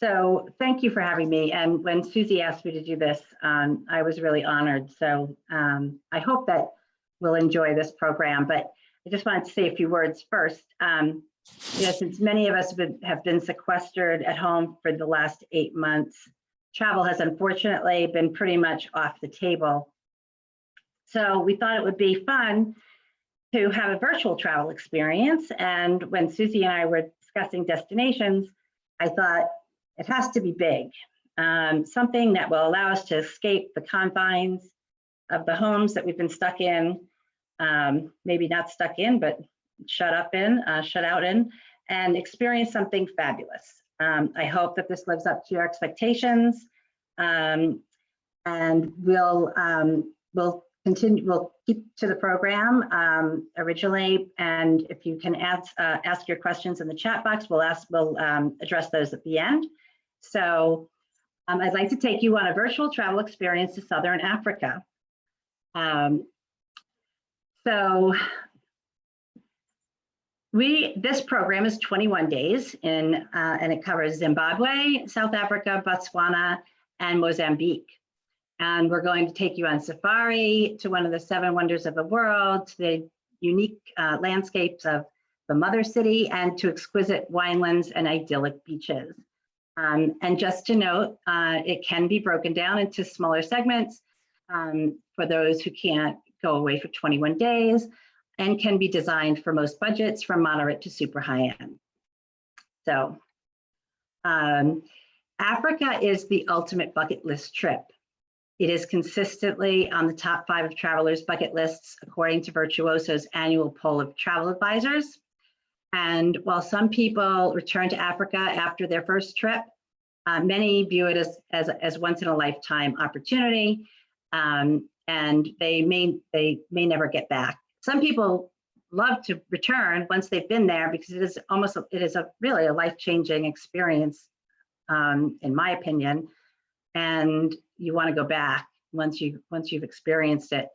So thank you for having me. And when Susie asked me to do this, I was really honored. So I hope that we'll enjoy this program. But I just wanted to say a few words first. Since many of us have been sequestered at home for the last 8 months, travel has unfortunately been pretty much off the table. So we thought it would be fun to have a virtual travel experience. And when Susie and I were discussing destinations, I thought it has to be big, something that will allow us to escape the confines of the homes that we've been stuck in, maybe not stuck in, but shut out in, and experience something fabulous. I hope that this lives up to your expectations, and we'll keep to the program originally, and if you can ask your questions in the chat box, we'll address those at the end. So I'd like to take you on a virtual travel experience to Southern Africa. This program is 21 days and it covers Zimbabwe, South Africa, Botswana, and Mozambique. And we're going to take you on safari to one of the 7 wonders of the world, to the unique landscapes of the mother city, and to exquisite winelands and idyllic beaches. And just to note, it can be broken down into smaller segments for those who can't go away for 21 days, and can be designed for most budgets from moderate to super high end. So Africa is the ultimate bucket list trip. It is consistently on the top 5 of travelers' bucket lists, according to Virtuoso's annual poll of travel advisors. And while some people return to Africa after their first trip, many view it as once in a lifetime opportunity, and they may never get back. Some people love to return once they've been there, because it is really a life-changing experience, in my opinion, and you want to go back once you've experienced it.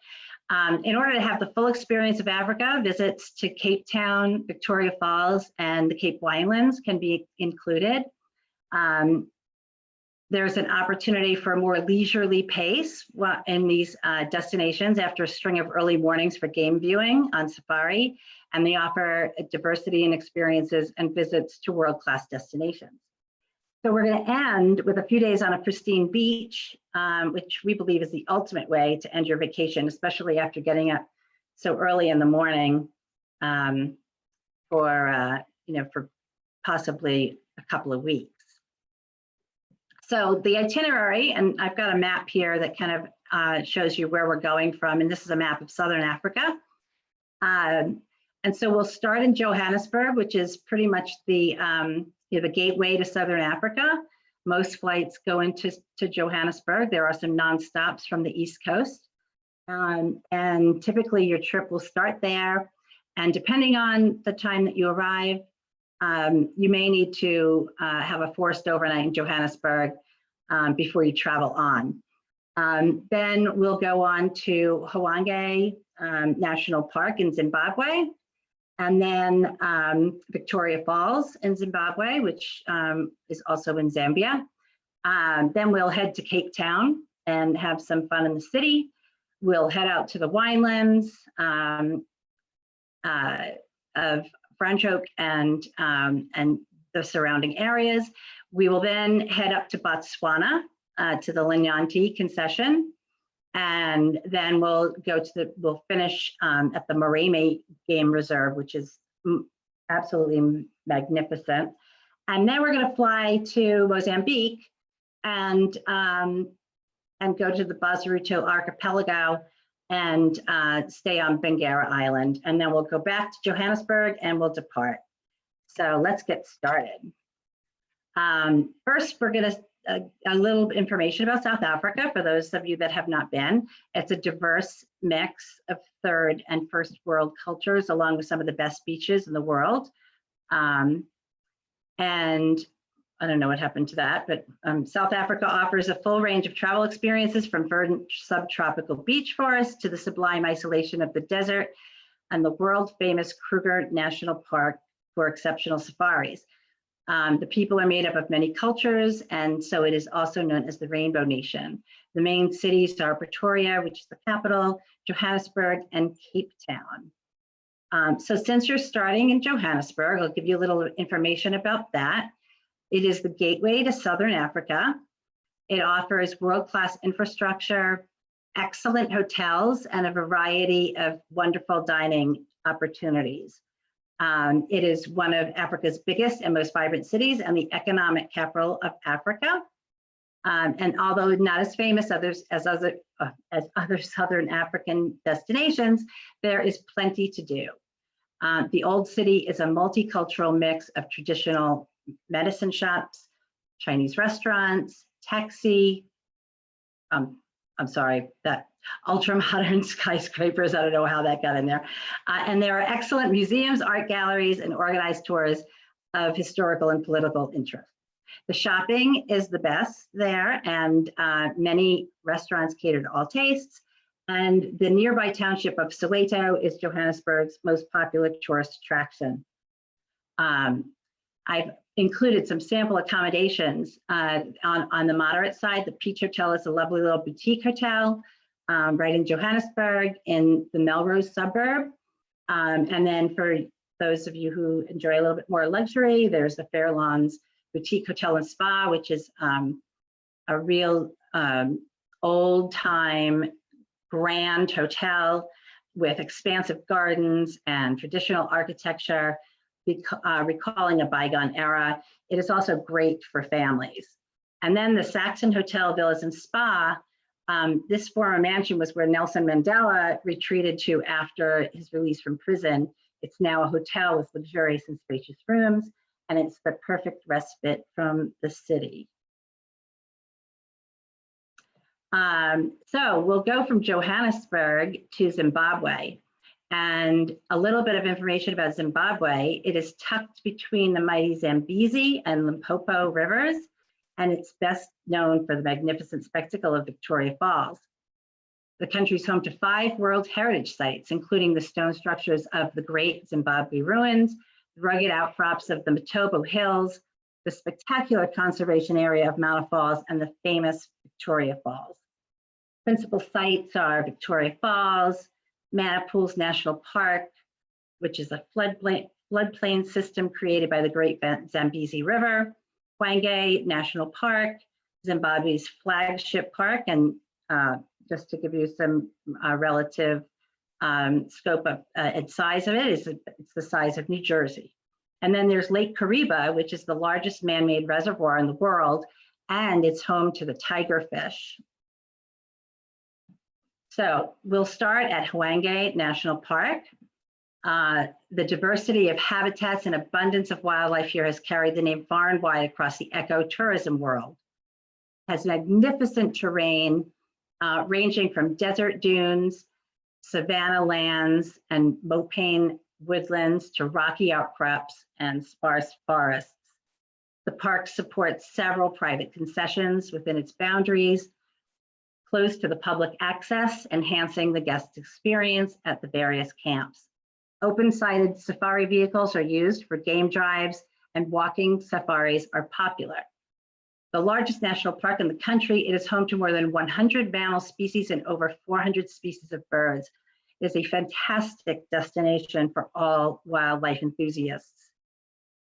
In order to have the full experience of Africa, visits to Cape Town, Victoria Falls, and the Cape Winelands can be included. There's an opportunity for a more leisurely pace in these destinations after a string of early mornings for game viewing on safari, and they offer a diversity in experiences and visits to world-class destinations. So we're going to end with a few days on a pristine beach, which we believe is the ultimate way to end your vacation, especially after getting up so early in the morning for possibly a couple of weeks. So the itinerary, and I've got a map here that kind of shows you where we're going from, and this is a map of Southern Africa. And so we'll start in Johannesburg, which is pretty much the gateway to Southern Africa. Most flights go into Johannesburg. There are some non-stops from the East Coast. And typically your trip will start there. And depending on the time that you arrive, you may need to have a forced overnight in Johannesburg before you travel on. Then we'll go on to Hwange National Park in Zimbabwe, and then Victoria Falls in Zimbabwe, which is also in Zambia. Then we'll head to Cape Town and have some fun in the city. We'll head out to the winelands of Franschhoek and the surrounding areas. We will then head up to Botswana to the yanti concession, and then we'll finish at the Moremi game reserve, which is absolutely magnificent. And then we're going to fly to Mozambique and go to the Zaruto Archipelago and stay on Enguerra Island. And then we'll go back to Johannesburg and we'll depart. So let's get started. First, we're going to a little information about South Africa for those of you that have not been. It's a diverse mix of third and first world cultures, along with some of the best beaches in the world. And I don't know what happened to that, but South Africa offers a full range of travel experiences, from verdant subtropical beach forests to the sublime isolation of the desert and the world famous Kruger National Park for exceptional safaris. The people are made up of many cultures, and so it is also known as the Rainbow Nation. The main cities are Pretoria, which is the capital, Johannesburg, and Cape Town. So since you're starting in Johannesburg, I'll give you a little information about that. It is the gateway to Southern Africa. It offers world-class infrastructure, excellent hotels, and a variety of wonderful dining opportunities. It is one of Africa's biggest and most vibrant cities and the economic capital of Africa. And although not as famous as other Southern African destinations, there is plenty to do. The old city is a multicultural mix of traditional medicine shops, Chinese restaurants, taxi, that ultra-modern skyscrapers. I don't know how that got in there. And there are excellent museums, art galleries, and organized tours of historical and political interest. The shopping is the best there, and many restaurants cater to all tastes. And the nearby township of Soweto is Johannesburg's most popular tourist attraction. I've included some sample accommodations on the moderate side. The Peach Hotel is a lovely little boutique hotel right in Johannesburg in the Melrose suburb. And then for those of you who enjoy a little bit more luxury, there's the Fairlawns Boutique Hotel and Spa, which is a real old time grand hotel with expansive gardens and traditional architecture, recalling a bygone era. It is also great for families. And then the Saxon Hotel, Villas and Spa, this former mansion was where Nelson Mandela retreated to after his release from prison. It's now a hotel with luxurious and spacious rooms, and it's the perfect respite from the city. So we'll go from Johannesburg to Zimbabwe. And a little bit of information about Zimbabwe. It is tucked between the mighty Zambezi and Limpopo rivers, and it's best known for the magnificent spectacle of Victoria Falls. The country is home to 5 World Heritage Sites, including the stone structures of the Great Zimbabwe Ruins, the rugged outcrops of the Matobo Hills, the spectacular conservation area of Mount Falls, and the famous Victoria Falls. Principal sites are Victoria Falls, Manapools National Park, which is a floodplain system created by the Great Zambezi River, Hwange National Park, Zimbabwe's flagship park, and just to give you some relative scope of and size of it, it's the size of New Jersey. And then there's Lake Kariba, which is the largest man-made reservoir in the world, and it's home to the tigerfish. So we'll start at Hwange National Park. The diversity of habitats and abundance of wildlife here has carried the name far and wide across the ecotourism world. It has magnificent terrain ranging from desert dunes, savanna lands, and mopane woodlands to rocky outcrops and sparse forests. The park supports several private concessions within its boundaries, close to the public access, enhancing the guest experience at the various camps. Open-sided safari vehicles are used for game drives, and walking safaris are popular. The largest national park in the country, it is home to more than 100 mammal species and over 400 species of birds. It is a fantastic destination for all wildlife enthusiasts.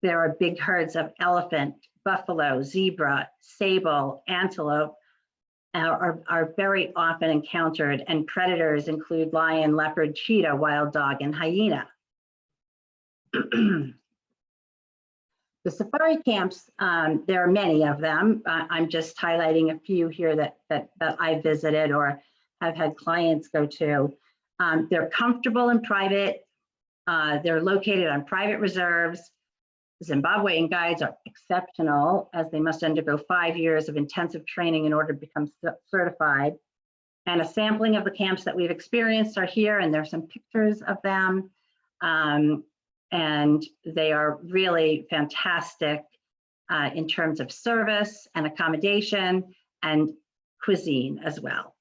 There are big herds of elephant, buffalo, zebra, sable, antelope, are very often encountered, and predators include lion, leopard, cheetah, wild dog, and hyena. The safari camps, there are many of them. I'm just highlighting a few here that I visited or have had clients go to. They're comfortable and private. They're located on private reserves. Zimbabwean guides are exceptional, as they must undergo 5 years of intensive training in order to become certified. And a sampling of the camps that we've experienced are here, and there's some pictures of them. And they are really fantastic in terms of service and accommodation and cuisine as well.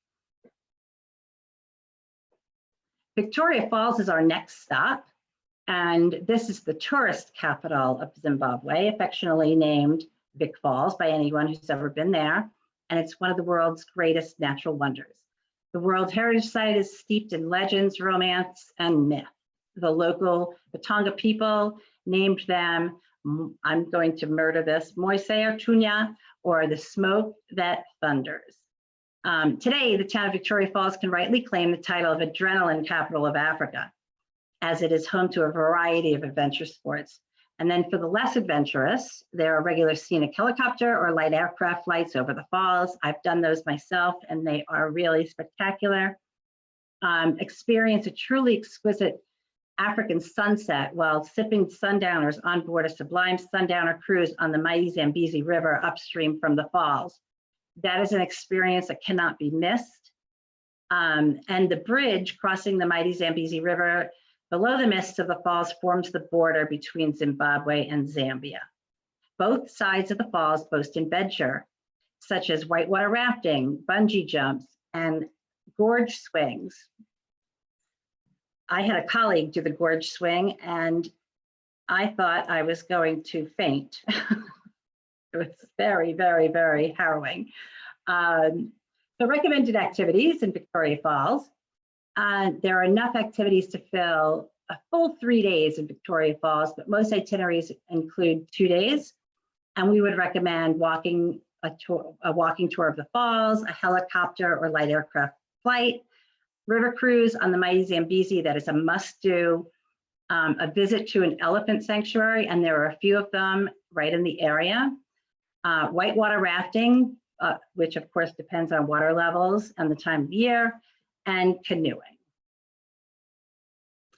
Victoria Falls is our next stop. And this is the tourist capital of Zimbabwe, affectionately named Vic Falls by anyone who's ever been there. And it's one of the world's greatest natural wonders. The World Heritage Site is steeped in legends, romance, and myth. The local Batanga people named them, I'm going to murder this, Moiseo Tunya, or the smoke that thunders. Today, the town of Victoria Falls can rightly claim the title of adrenaline capital of Africa, as it is home to a variety of adventure sports. And then for the less adventurous, there are regular scenic helicopter or light aircraft flights over the falls. I've done those myself, and they are really spectacular. Experience a truly exquisite African sunset while sipping sundowners on board a sublime sundowner cruise on the mighty Zambezi River upstream from the falls. That is an experience that cannot be missed. And the bridge crossing the mighty Zambezi River below the mist of the falls forms the border between Zimbabwe and Zambia. Both sides of the falls boast adventure, such as whitewater rafting, bungee jumps, and gorge swings. I had a colleague do the gorge swing, and I thought I was going to faint. It was very, very, very harrowing. So recommended activities in Victoria Falls. There are enough activities to fill a full 3 days in Victoria Falls, but most itineraries include 2 days. And we would recommend a walking tour of the falls, a helicopter or light aircraft flight, river cruise on the mighty Zambezi, that is a must-do, a visit to an elephant sanctuary, and there are a few of them right in the area, whitewater rafting, which of course depends on water levels and the time of year, and canoeing.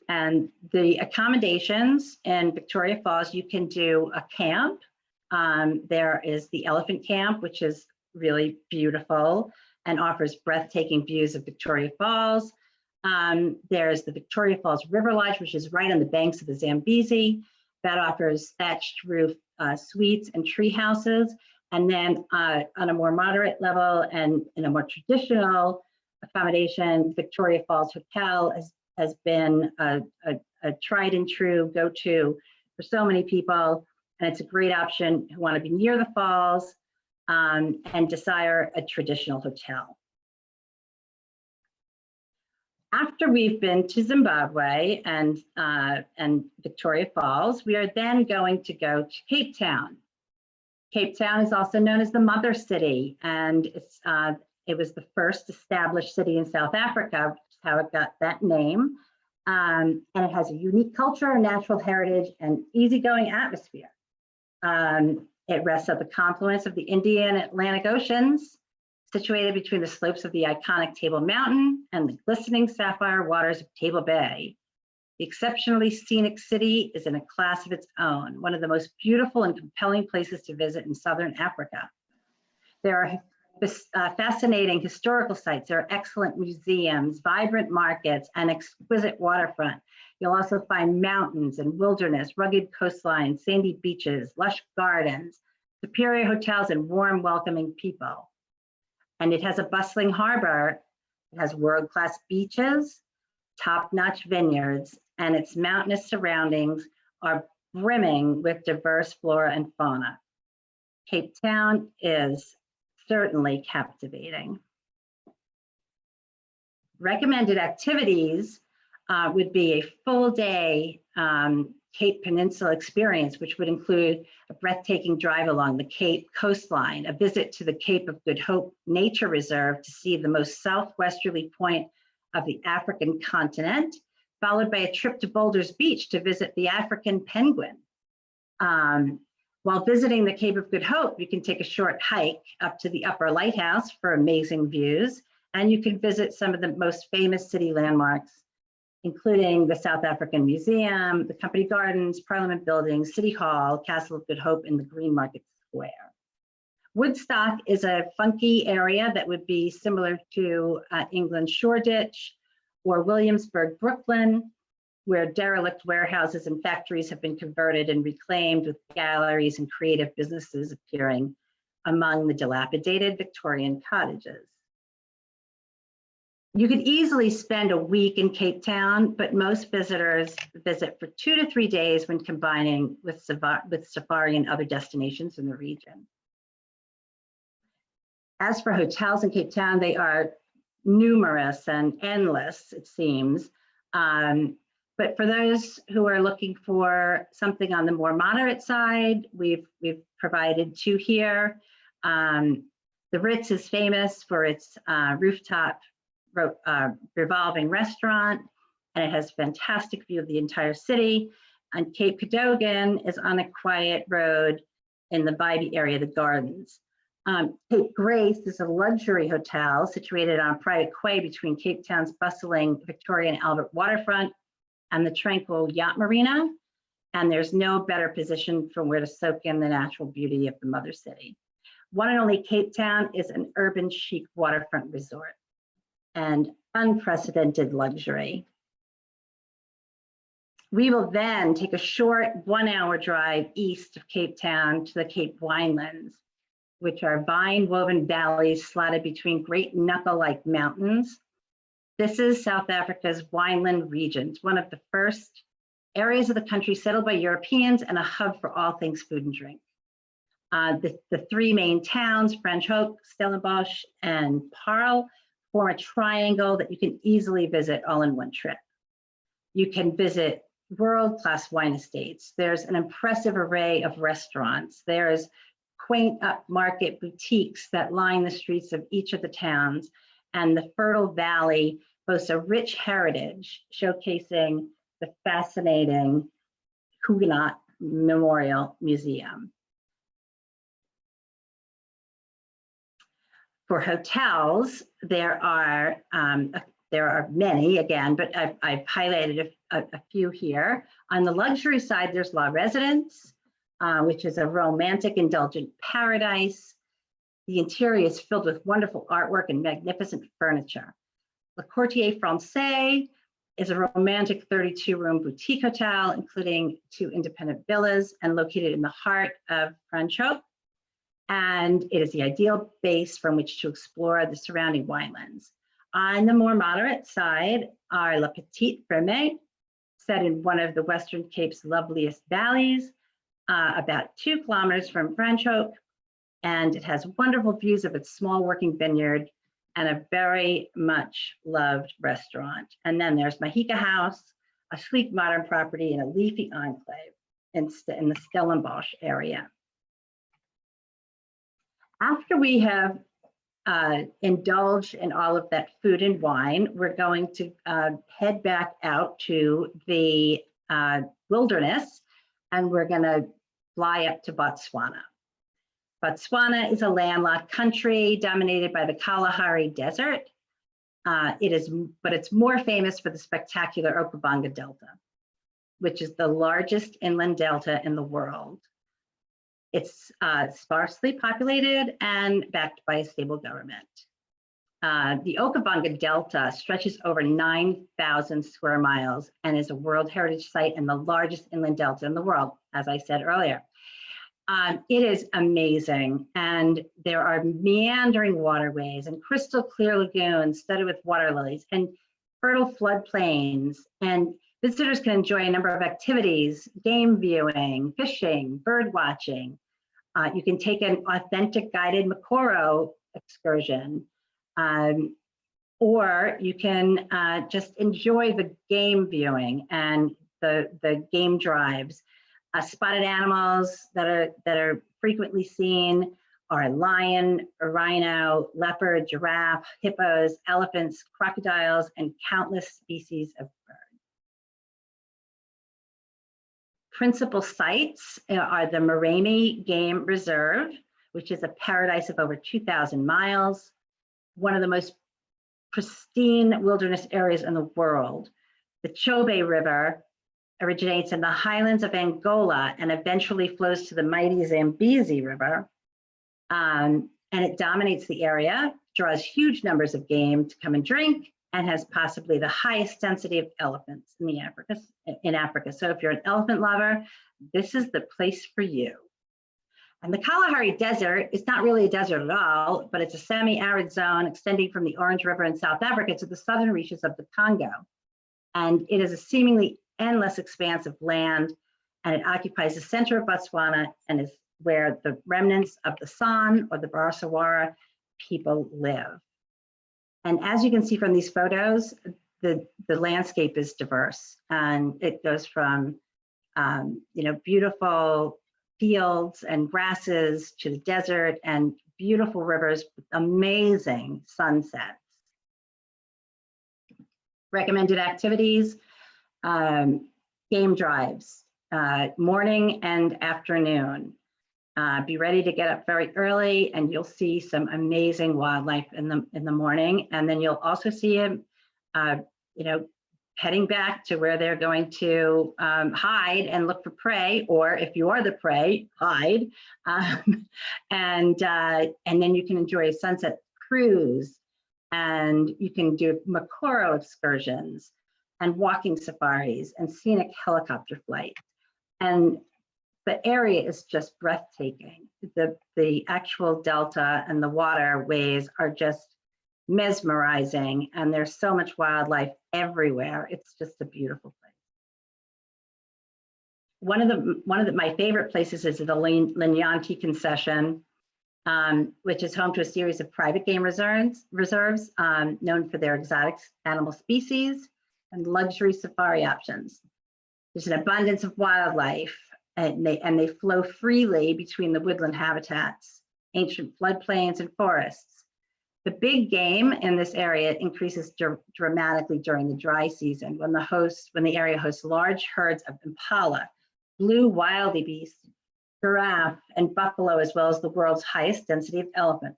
And the accommodations in Victoria Falls, you can do a camp. There is the elephant camp, which is really beautiful and offers breathtaking views of Victoria Falls. There's the Victoria Falls River Lodge, which is right on the banks of the Zambezi. That offers thatched roof suites and tree houses. And then on a more moderate level and in a more traditional accommodation, Victoria Falls Hotel has been a tried and true go-to for so many people. And it's a great option who want to be near the falls and desire a traditional hotel. After we've been to Zimbabwe and Victoria Falls, we are then going to go to Cape Town. Cape Town is also known as the Mother City, and it was the first established city in South Africa, which is how it got that name. And it has a unique culture, natural heritage, and easygoing atmosphere. It rests at the confluence of the Indian and Atlantic Oceans, situated between the slopes of the iconic Table Mountain and the glistening sapphire waters of Table Bay. The exceptionally scenic city is in a class of its own, one of the most beautiful and compelling places to visit in Southern Africa. There are fascinating historical sites, there are excellent museums, vibrant markets, and exquisite waterfront. You'll also find mountains and wilderness, rugged coastlines, sandy beaches, lush gardens, superior hotels, and warm, welcoming people. And it has a bustling harbor. It has world-class beaches, top-notch vineyards, and its mountainous surroundings are brimming with diverse flora and fauna. Cape Town is certainly captivating. Recommended activities would be a full day Cape Peninsula experience, which would include a breathtaking drive along the Cape coastline, a visit to the Cape of Good Hope Nature Reserve to see the most southwesterly point of the African continent, followed by a trip to Boulders Beach to visit the African penguin. While visiting the Cape of Good Hope, you can take a short hike up to the Upper Lighthouse for amazing views, and you can visit some of the most famous city landmarks, including the South African Museum, the Company Gardens, Parliament Buildings, City Hall, Castle of Good Hope, and the Green Market Square. Woodstock is a funky area that would be similar to England's Shoreditch or Williamsburg, Brooklyn, where derelict warehouses and factories have been converted and reclaimed, with galleries and creative businesses appearing among the dilapidated Victorian cottages. You could easily spend a week in Cape Town, but most visitors visit for 2 to 3 days when combining with safari and other destinations in the region. As for hotels in Cape Town, they are numerous and endless, it seems. But for those who are looking for something on the more moderate side, we've provided 2 here. The Ritz is famous for its rooftop revolving restaurant, and it has fantastic view of the entire city. And Cape Cadogan is on a quiet road in the vibey area of the gardens. Cape Grace is a luxury hotel situated on a private quay between Cape Town's bustling Victoria and Albert waterfront and the tranquil yacht marina. And there's no better position from where to soak in the natural beauty of the mother city. One and only Cape Town is an urban chic waterfront resort and unprecedented luxury. We will then take a short 1-hour drive east of Cape Town to the Cape Winelands, which are vine-woven valleys slotted between great knuckle-like mountains. This is South Africa's wineland region. It's one of the first areas of the country settled by Europeans and a hub for all things food and drink. The 3 main towns, Franschhoek, Stellenbosch, and Paarl, form a triangle that you can easily visit all in one trip. You can visit world-class wine estates. There's an impressive array of restaurants. There's quaint upmarket boutiques that line the streets of each of the towns, and the fertile valley boasts a rich heritage showcasing the fascinating Huguenot Memorial Museum. For hotels, there are many, again, but I've highlighted a few here. On the luxury side, there's La Residence, which is a romantic, indulgent paradise. The interior is filled with wonderful artwork and magnificent furniture. Le Quartier Français is a romantic 32-room boutique hotel, including 2 independent villas and located in the heart of Franschhoek. And it is the ideal base from which to explore the surrounding winelands. On the more moderate side are La Petite Premi, set in one of the Western Cape's loveliest valleys, about 2 kilometers from Franschhoek, and it has wonderful views of its small working vineyard and a very much loved restaurant. And then there's Mahika House, a sleek modern property in a leafy enclave in the Stellenbosch area. After we have indulged in all of that food and wine, we're going to head back out to the wilderness, and we're going to fly up to Botswana. Botswana is a landlocked country dominated by the Kalahari Desert. But it's more famous for the spectacular Okavango Delta, which is the largest inland delta in the world. It's sparsely populated and backed by a stable government. The Okavango Delta stretches over 9,000 square miles and is a World Heritage Site and the largest inland delta in the world, as I said earlier. It is amazing, and there are meandering waterways and crystal clear lagoons studded with water lilies and fertile floodplains, and visitors can enjoy a number of activities: game viewing, fishing, bird watching. You can take an authentic guided Makoro excursion, or you can just enjoy the game viewing and the game drives. Spotted animals that are frequently seen are a lion, a rhino, leopard, giraffe, hippos, elephants, crocodiles, and countless species of birds. Principal sites are the Moremi Game Reserve, which is a paradise of over 2,000 miles, one of the most pristine wilderness areas in the world. The Chobe River originates in the highlands of Angola and eventually flows to the mighty Zambezi River. And it dominates the area, draws huge numbers of game to come and drink, and has possibly the highest density of elephants in Africa. So if you're an elephant lover, this is the place for you. And the Kalahari Desert is not really a desert at all, but it's a semi-arid zone extending from the Orange River in South Africa to the southern reaches of the Congo. And it is a seemingly endless expanse of land, and it occupies the center of Botswana and is where the remnants of the San or the Barasawara people live. And as you can see from these photos, the landscape is diverse, and it goes from beautiful fields and grasses to the desert and beautiful rivers with amazing sunsets. Recommended activities, game drives, morning and afternoon. Be ready to get up very early, and you'll see some amazing wildlife in the morning, and then you'll also see them, heading back to where they're going to hide and look for prey, or if you are the prey, hide, and then you can enjoy a sunset cruise, and you can do Makoro excursions and walking safaris and scenic helicopter flights. And the area is just breathtaking. The actual delta and the waterways are just mesmerizing, and there's so much wildlife everywhere. It's just a beautiful place. One of my favorite places is the Yanti concession, which is home to a series of private game reserves known for their exotic animal species and luxury safari options. There's an abundance of wildlife, and they flow freely between the woodland habitats, ancient floodplains, and forests. The big game in this area increases dramatically during the dry season when the area hosts large herds of impala, blue wildebeest, giraffe, and buffalo, as well as the world's highest density of elephant.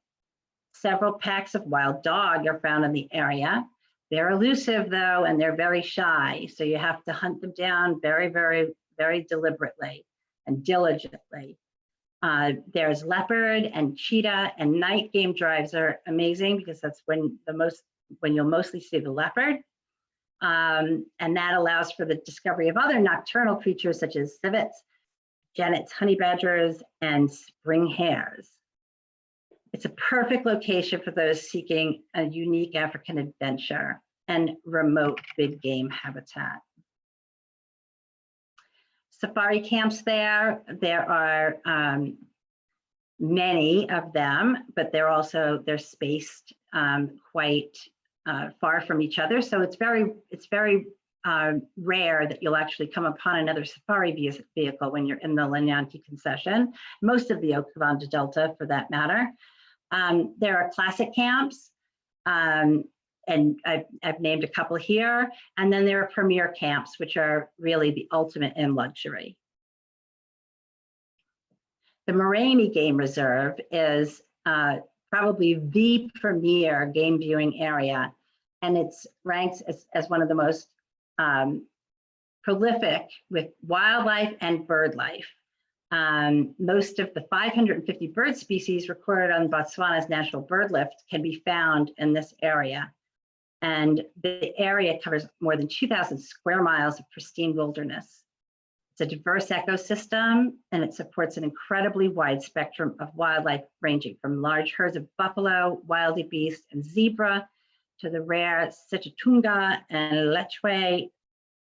Several packs of wild dog are found in the area. They're elusive though, and they're very shy, so you have to hunt them down very, very, very deliberately and diligently. There's leopard and cheetah, and night game drives are amazing because that's when you'll mostly see the leopard. And that allows for the discovery of other nocturnal creatures such as civets, Janet's honey badgers, and spring hares. It's a perfect location for those seeking a unique African adventure and remote big game habitat. Safari camps there are many of them, but they're spaced quite far from each other. So it's very rare that you'll actually come upon another safari vehicle when you're in the Yanti concession, most of the Okavango Delta for that matter. There are classic camps, and I've named a couple here, and then there are premier camps, which are really the ultimate in luxury. The Moremi Game Reserve is probably the premier game viewing area, and it's ranked as one of the most prolific with wildlife and bird life. Most of the 550 bird species recorded on Botswana's National Bird List can be found in this area. And the area covers more than 2,000 square miles of pristine wilderness. It's a diverse ecosystem, and it supports an incredibly wide spectrum of wildlife, ranging from large herds of buffalo, wildebeest, and zebra, to the rare Sitatunga and Lechwe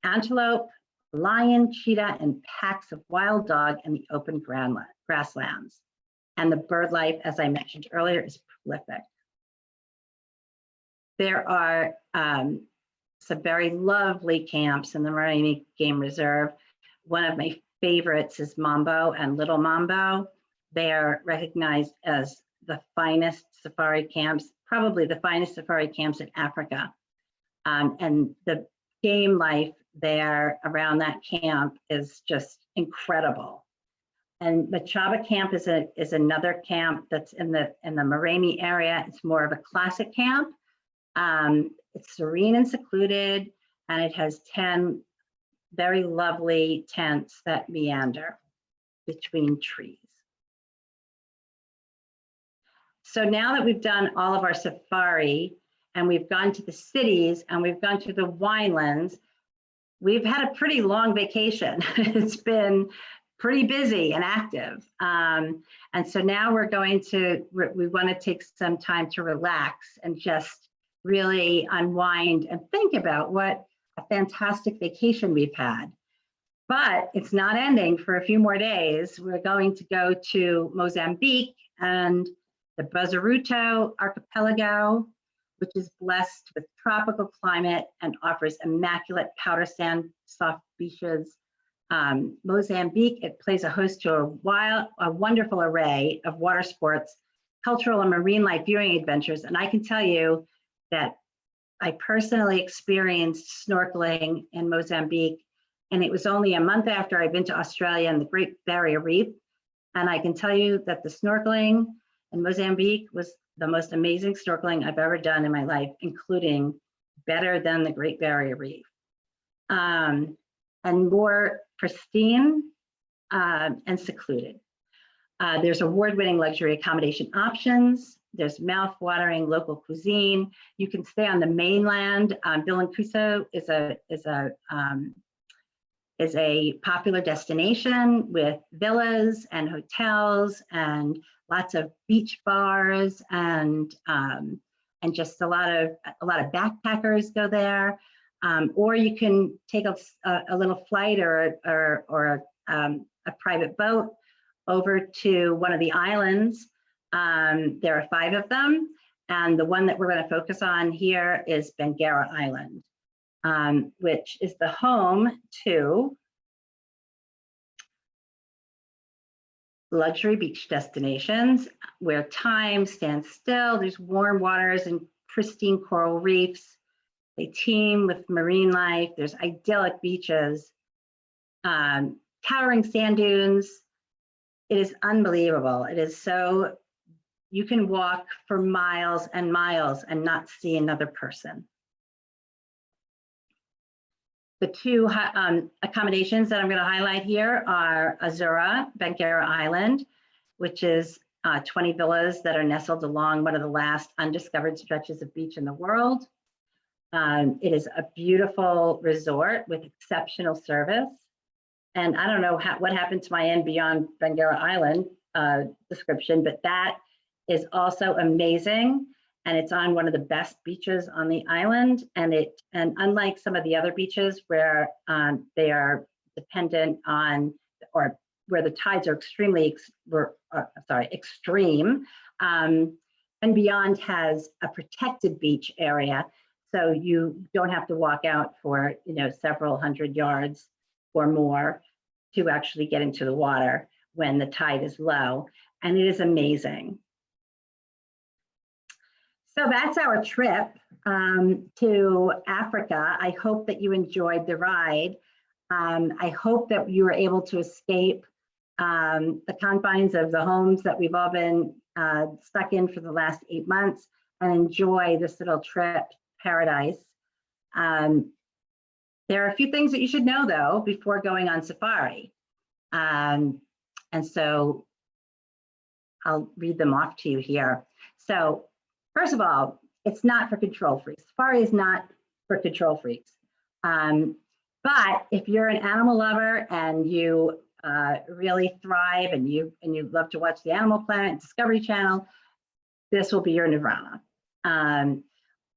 antelope, lion, cheetah, and packs of wild dog in the open grasslands. And the bird life, as I mentioned earlier, is prolific. There are some very lovely camps in the Moremi Game Reserve. One of my favorites is Mambo and Little Mambo. They are recognized as the finest safari camps, probably the finest safari camps in Africa. And the game life there around that camp is just incredible. And Machaba Camp is another camp that's in the Moremi area. It's more of a classic camp. It's serene and secluded, and it has 10 very lovely tents that meander between trees. So now that we've done all of our safari, and we've gone to the cities, and we've gone to the winelands, we've had a pretty long vacation. It's been pretty busy and active. And so now we want to take some time to relax and just really unwind and think about what a fantastic vacation we've had. But it's not ending for a few more days. We're going to go to Mozambique and the Zaruto Archipelago, which is blessed with tropical climate and offers immaculate powder sand soft beaches. Mozambique, it plays a host to a wonderful array of water sports, cultural and marine life viewing adventures. And I can tell you that I personally experienced snorkeling in Mozambique, and it was only a month after I'd been to Australia and the Great Barrier Reef. And I can tell you that the snorkeling in Mozambique was the most amazing snorkeling I've ever done in my life, including better than the Great Barrier Reef. And more pristine and secluded. There's award-winning luxury accommodation options. There's mouth-watering local cuisine. You can stay on the mainland. Bilancuso is a popular destination with villas and hotels and lots of beach bars and just a lot of backpackers go there. Or you can take a little flight or a private boat over to one of the islands. There are 5 of them, and the one that we're going to focus on here is Enguerra Island, which is the home to luxury beach destinations where time stands still. There's warm waters and pristine coral reefs. They teem with marine life. There's idyllic beaches, towering sand dunes. It is unbelievable. It is so, you can walk for miles and miles and not see another person. The 2 accommodations that I'm going to highlight here are Azura, Enguerra Island, which is 20 villas that are nestled along one of the last undiscovered stretches of beach in the world. It is a beautiful resort with exceptional service. And I don't know what happened to my end beyond Enguerra Island description, but that is also amazing. And it's on one of the best beaches on the island. And unlike some of the other beaches where they are dependent on, or where the tides are extreme, and Beyond has a protected beach area. So you don't have to walk out for several hundred yards or more to actually get into the water when the tide is low. And it is amazing. So that's our trip to Africa. I hope that you enjoyed the ride. I hope that you were able to escape the confines of the homes that we've all been stuck in for the last 8 months and enjoy this little trip paradise. There are a few things that you should know though before going on safari. And so I'll read them off to you here. So first of all, it's not for control freaks. Safari is not for control freaks. But if you're an animal lover and you really thrive and you love to watch the Animal Planet, Discovery Channel, this will be your nirvana.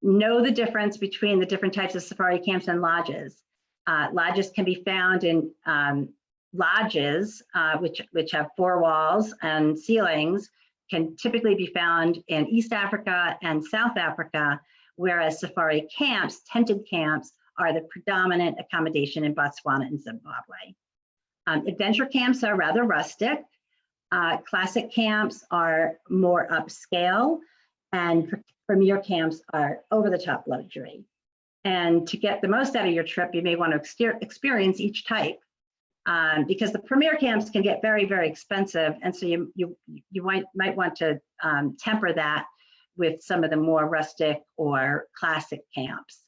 Know the difference between the different types of safari camps and lodges. Lodges can be found in lodges, which have 4 walls and ceilings, can typically be found in East Africa and South Africa, whereas safari camps, tented camps, are the predominant accommodation in Botswana and Zimbabwe. Adventure camps are rather rustic. Classic camps are more upscale, and premier camps are over-the-top luxury. And to get the most out of your trip, you may want to experience each type, because the premier camps can get very, very expensive, and so you might want to temper that with some of the more rustic or classic camps.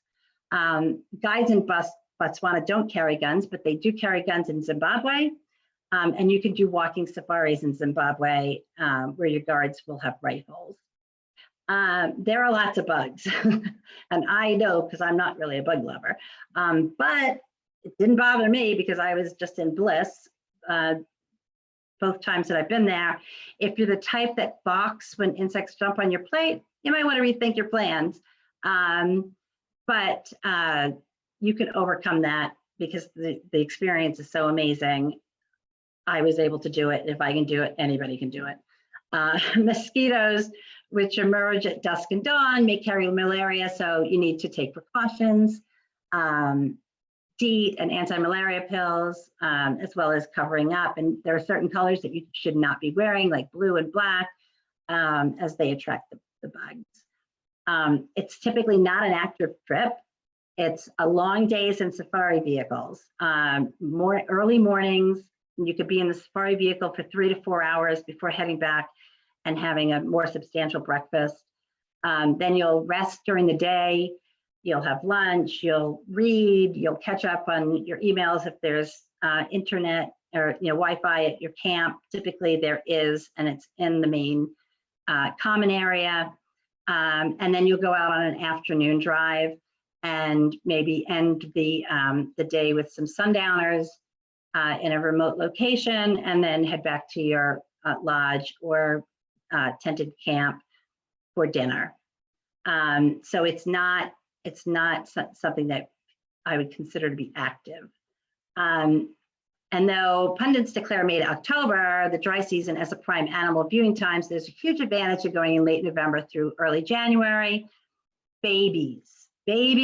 Guides in Botswana don't carry guns, but they do carry guns in Zimbabwe, and you can do walking safaris in Zimbabwe where your guards will have rifles. There are lots of bugs, and I know because I'm not really a bug lover, but it didn't bother me because I was just in bliss. both times that I've been there. If you're the type that balks when insects jump on your plate, you might want to rethink your plans. But you can overcome that because the experience is so amazing. I was able to do it. If I can do it, anybody can do it. Mosquitoes, which emerge at dusk and dawn, may carry malaria, so you need to take precautions. DEET and anti-malaria pills, as well as covering up. And there are certain colors that you should not be wearing, like blue and black, as they attract the bugs. It's typically not an active trip. It's a long days in safari vehicles. Early mornings, you could be in the safari vehicle for 3 to 4 hours before heading back and having a more substantial breakfast. Then you'll rest during the day. You'll have lunch, you'll read, you'll catch up on your emails if there's internet or Wi-Fi at your camp. Typically there is, and it's in the main common area. And then you'll go out on an afternoon drive and maybe end the day with some sundowners in a remote location, and then head back to your lodge or tented camp for dinner. So it's not something that I would consider to be active. And though pundits declare May to October, the dry season, as a prime animal viewing times, there's a huge advantage of going in late November through early January. Baby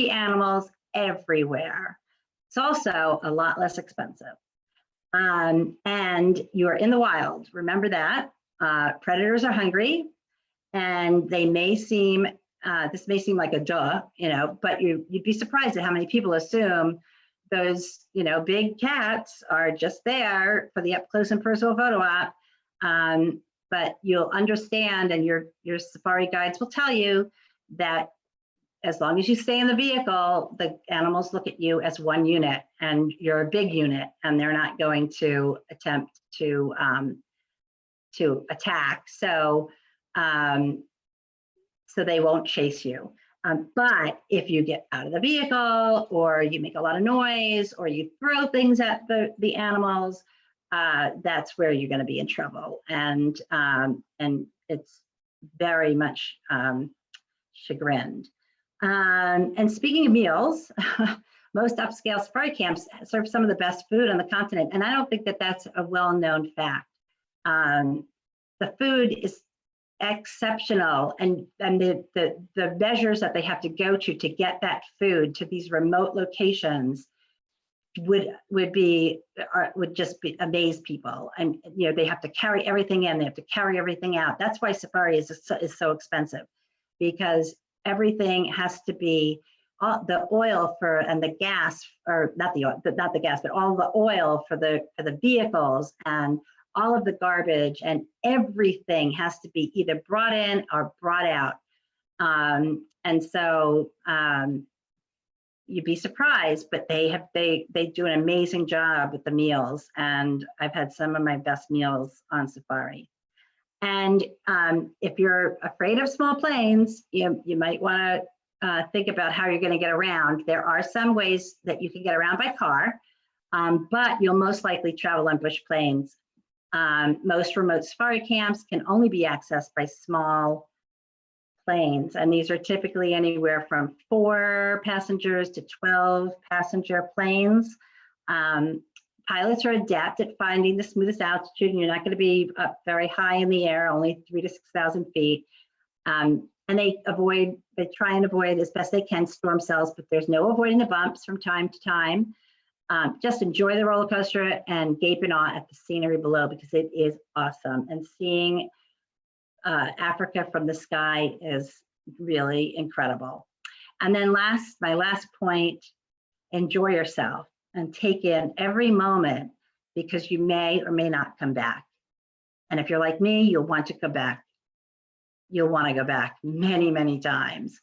animals everywhere. It's also a lot less expensive. And you are in the wild. Remember that. Predators are hungry, and they may seem, this may seem like a duh, but you'd be surprised at how many people assume those, big cats are just there for the up close and personal photo op. But you'll understand, and your safari guides will tell you that as long as you stay in the vehicle, the animals look at you as one unit, and you're a big unit, and they're not going to attempt to attack. So they won't chase you. But if you get out of the vehicle, or you make a lot of noise, or you throw things at the animals, that's where you're going to be in trouble. And it's very much chagrined. And speaking of meals, most upscale safari camps serve some of the best food on the continent, and I don't think that that's a well-known fact. The food is exceptional, and the measures that they have to go to get that food to these remote locations would just amaze people. And they have to carry everything in, they have to carry everything out. That's why safari is so expensive, because everything has to be the oil and the gas, or not the gas, but all the oil for the vehicles, and all of the garbage, and everything has to be either brought in or brought out. And so you'd be surprised, but they do an amazing job with the meals, and I've had some of my best meals on safari. And if you're afraid of small planes, you might want to think about how you're going to get around. There are some ways that you can get around by car, but you'll most likely travel on bush planes. Most remote safari camps can only be accessed by small planes, and these are typically anywhere from 4 passengers to 12 passenger planes. Pilots are adept at finding the smoothest altitude, and you're not going to be up very high in the air, only 3,000 to 6,000 feet. And they try and avoid as best they can storm cells, but there's no avoiding the bumps from time to time. Just enjoy the roller coaster and gape in awe at the scenery below, because it is awesome. And seeing Africa from the sky is really incredible. And then my last point, enjoy yourself and take in every moment, because you may or may not come back. And if you're like me, you'll want to go back. You'll want to go back many, many times.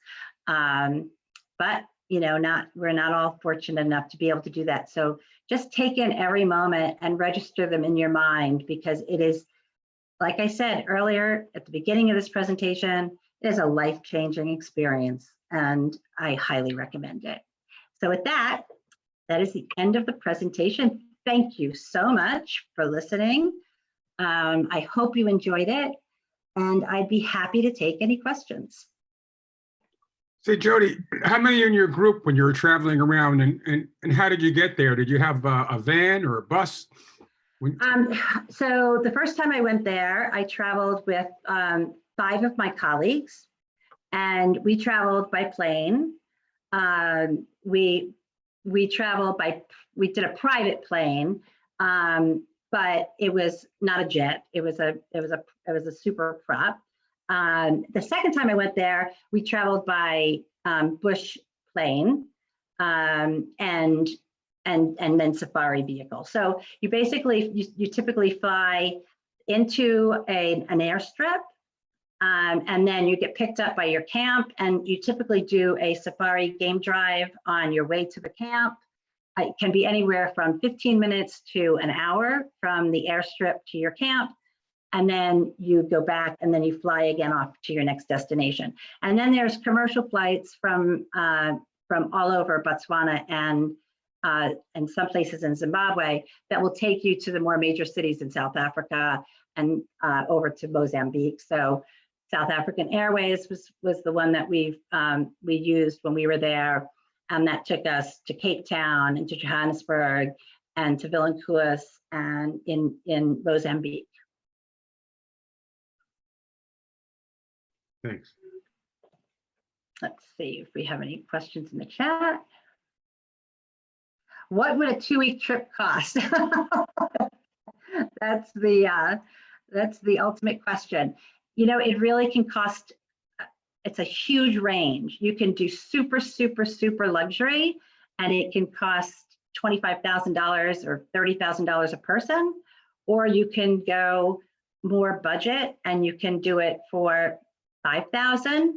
But we're not all fortunate enough to be able to do that. So just take in every moment and register them in your mind, because it is, like I said earlier at the beginning of this presentation, it is a life-changing experience, and I highly recommend it. So with that is the end of the presentation. Thank you so much for listening. I hope you enjoyed it, and I'd be happy to take any questions. Say, Jody, how many in your group when you were traveling around, and how did you get there? Did you have a van or a bus? So the first time I went there, I traveled with 5 of my colleagues, and we traveled by plane. We traveled we did a private plane, but it was not a jet. It was a super prop. The second time I went there, we traveled by bush plane, and then safari vehicle. So you basically, you typically fly into an airstrip, and then you get picked up by your camp, and you typically do a safari game drive on your way to the camp. It can be anywhere from 15 minutes to an hour from the airstrip to your camp. And then you go back, and then you fly again off to your next destination. And then there's commercial flights from all over Botswana and some places in Zimbabwe that will take you to the more major cities in South Africa and over to Mozambique. So South African Airways was the one that we used when we were there, and that took us to Cape Town and to Johannesburg and to Winelands and in Mozambique. Thanks. Let's see if we have any questions in the chat. What would a 2-week trip cost? That's the ultimate question. You know, it really can cost, it's a huge range. You can do super, super, super luxury, and it can cost $25,000 or $30,000 a person, or you can go more budget and you can do it for 5,000,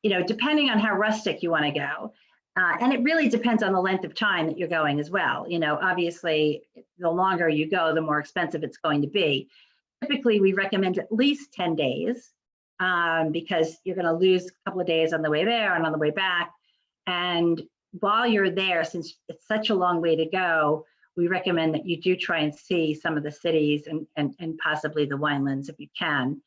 you know, depending on how rustic you want to go. And it really depends on the length of time that you're going as well. You know, obviously, the longer you go, the more expensive it's going to be. Typically, we recommend at least 10 days because you're going to lose a couple of days on the way there and on the way back. And while you're there, since it's such a long way to go, we recommend that you do try and see some of the cities and possibly the winelands if you can.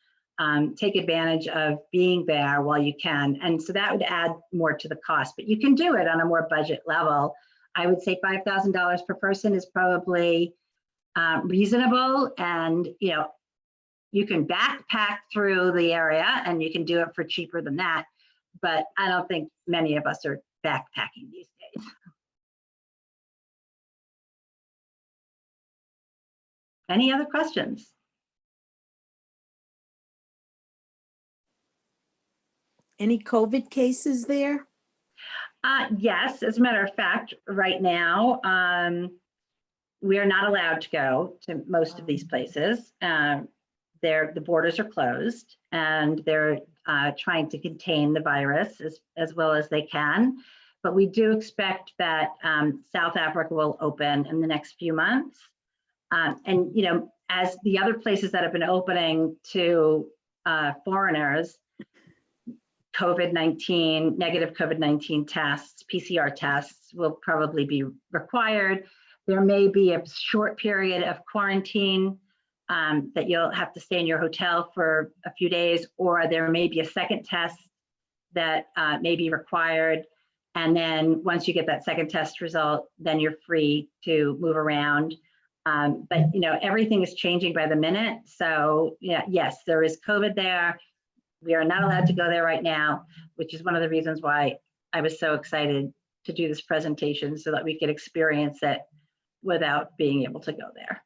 Take advantage of being there while you can. And so that would add more to the cost, but you can do it on a more budget level. I would say $5,000 per person is probably reasonable. And, you know, you can backpack through the area and you can do it for cheaper than that. But I don't think many of us are backpacking these days. Any other questions? Any COVID cases there? Yes, as a matter of fact, right now, we are not allowed to go to most of these places. The borders are closed, and they're trying to contain the virus as well as they can. But we do expect that South Africa will open in the next few months. And, you know, as the other places that have been opening to foreigners, negative COVID-19 tests, PCR tests will probably be required. There may be a short period of quarantine that you'll have to stay in your hotel for a few days, or there may be a second test that may be required. And then once you get that second test result, then you're free to move around. But, you know, everything is changing by the minute. So yeah, yes, there is COVID there. We are not allowed to go there right now, which is one of the reasons why I was so excited to do this presentation, so that we could experience it without being able to go there.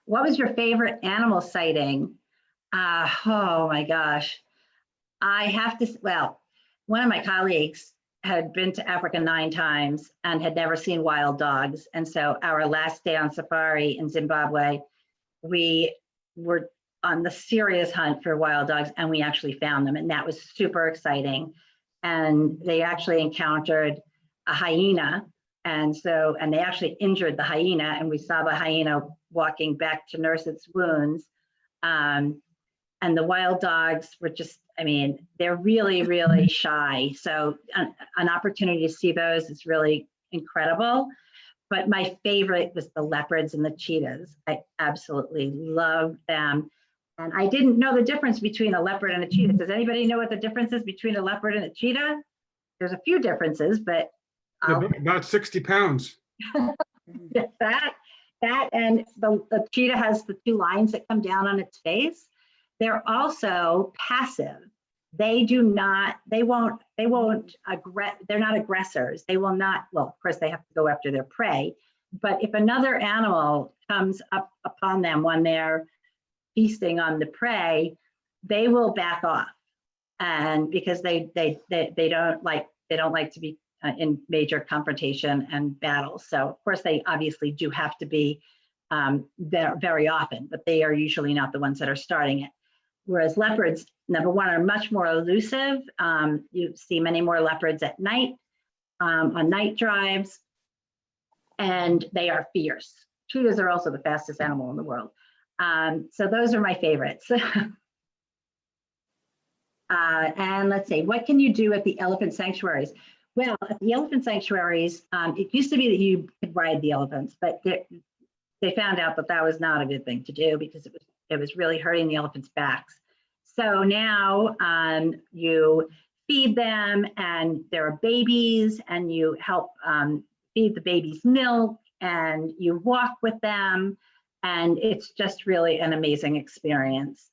What was your favorite animal sighting? Oh my gosh. I have to, well, one of my colleagues had been to Africa 9 times and had never seen wild dogs. And so our last day on safari in Zimbabwe, we were on the serious hunt for wild dogs, and we actually found them, and that was super exciting. And they actually encountered a hyena, and they actually injured the hyena, and we saw the hyena walking back to nurse its wounds. And the wild dogs were just, I mean, they're really, really shy. So an opportunity to see those is really incredible. But my favorite was the leopards and the cheetahs. I absolutely loved them. And I didn't know the difference between a leopard and a cheetah. Does anybody know what the difference is between a leopard and a cheetah? There's a few differences, but About 60 pounds. that and the cheetah has the two lines that come down on its face. They're also passive. They won't they're not aggressors. They will not, well, of course they have to go after their prey, but if another animal comes up upon them when they're feasting on the prey, they will back off. And because they don't like to be in major confrontation and battles. So of course they obviously do have to be there very often, but they are usually not the ones that are starting it. Whereas leopards, number one, are much more elusive. You see many more leopards at night, on night drives, and they are fierce. Cheetahs are also the fastest animal in the world. So those are my favorites. And let's see, what can you do at the elephant sanctuaries? Well, at the elephant sanctuaries, it used to be that you could ride the elephants, but they found out that that was not a good thing to do because it was really hurting the elephants' backs. So now you feed them, and there are babies, and you help feed the babies milk, and you walk with them, and it's just really an amazing experience.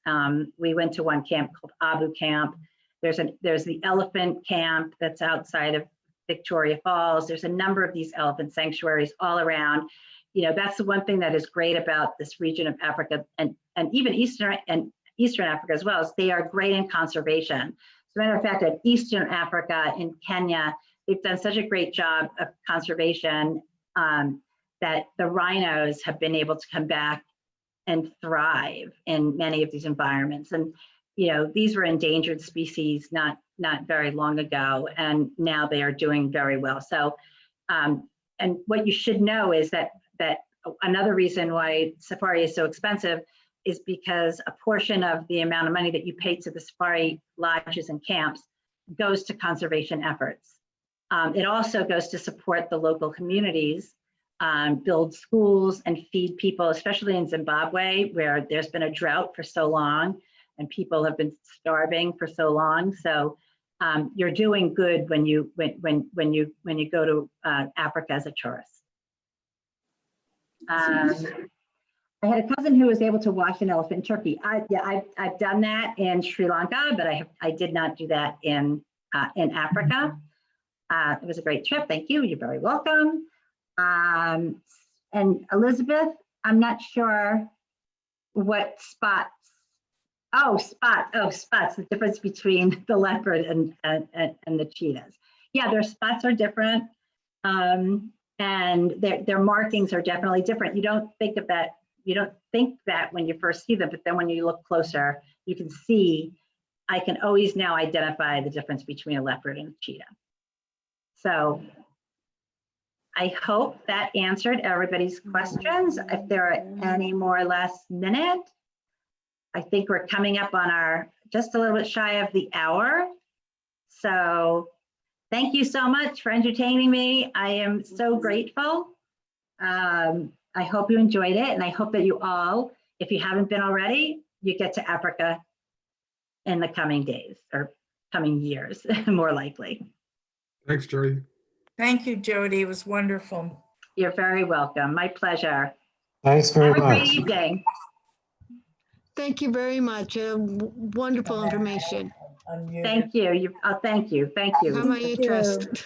We went to one camp called Abu Camp. There's the elephant camp that's outside of Victoria Falls. There's a number of these elephant sanctuaries all around. You know, that's the one thing that is great about this region of Africa, and even Eastern Africa as well, is they are great in conservation. As a matter of fact, at Eastern Africa in Kenya, they've done such a great job of conservation that the rhinos have been able to come back and thrive in many of these environments. And you know, these were endangered species not very long ago, and now they are doing very well. So, and what you should know is that another reason why safari is so expensive is because a portion of the amount of money that you pay to the safari lodges and camps goes to conservation efforts. It also goes to support the local communities, build schools and feed people, especially in Zimbabwe, where there's been a drought for so long and people have been starving for so long. So you're doing good when you go to Africa as a tourist. I had a cousin who was able to watch an elephant in Turkey. I've done that in Sri Lanka, but I did not do that in Africa. It was a great trip. Thank you. You're very welcome. And Elizabeth, I'm not sure what spots. Oh, spots. The difference between the leopard and the cheetahs. Yeah, their spots are different. And their markings are definitely different. You don't think of that. You don't think that when you first see them, but then when you look closer, you can see. I can always now identify the difference between a leopard and a cheetah. So I hope that answered everybody's questions. If there are any more last minute, I think we're coming up on just a little bit shy of the hour. So thank you so much for entertaining me. I am so grateful. I hope you enjoyed it, and I hope that you all, if you haven't been already, you get to Africa in the coming days or coming years, more likely. Thanks, Jody. Thank you, Jody. It was wonderful. You're very welcome. My pleasure. Thanks very Have a great much. evening. Thank you very much. Wonderful information. Thank you. Thank you. Thank How you. may I trust?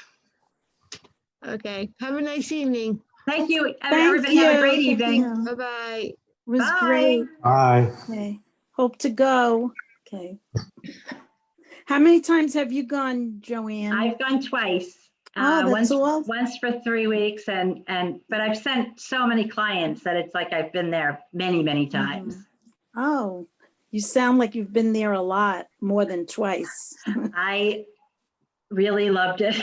Okay. Have a nice evening. Thank you. Thank Everybody have a you. great Thank evening. you. Bye-bye. It was Bye. great. Bye. Okay. Hope to go. Okay. How many times have you gone, Joanne? I've gone twice. Oh, that's all? Once for 3 weeks, but I've sent so many clients that it's like I've been there many times. Oh, you sound like you've been there a lot, more than twice. I really loved it.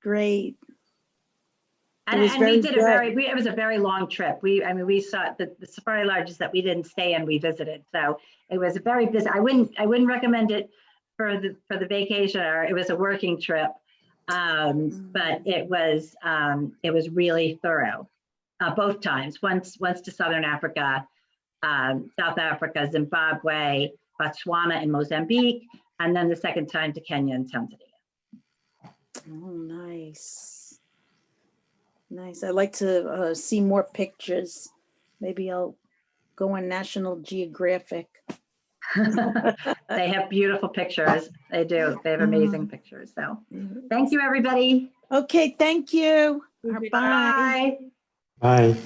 Great. And was we very did good. it was a very long trip. We saw the safari lodges that we didn't stay in, we visited. So it was a very busy. I wouldn't recommend it for the vacation, or it was a working trip. But it was really thorough, both times. Once to Southern Africa, South Africa, Zimbabwe, Botswana, and Mozambique, and then the second time to Kenya and Tanzania. Oh, nice. Nice. I'd like to see more pictures. Maybe I'll go on National Geographic. They have beautiful pictures. They do. They have amazing pictures. So thank you, everybody. Okay, thank you. Bye. Bye. Bye.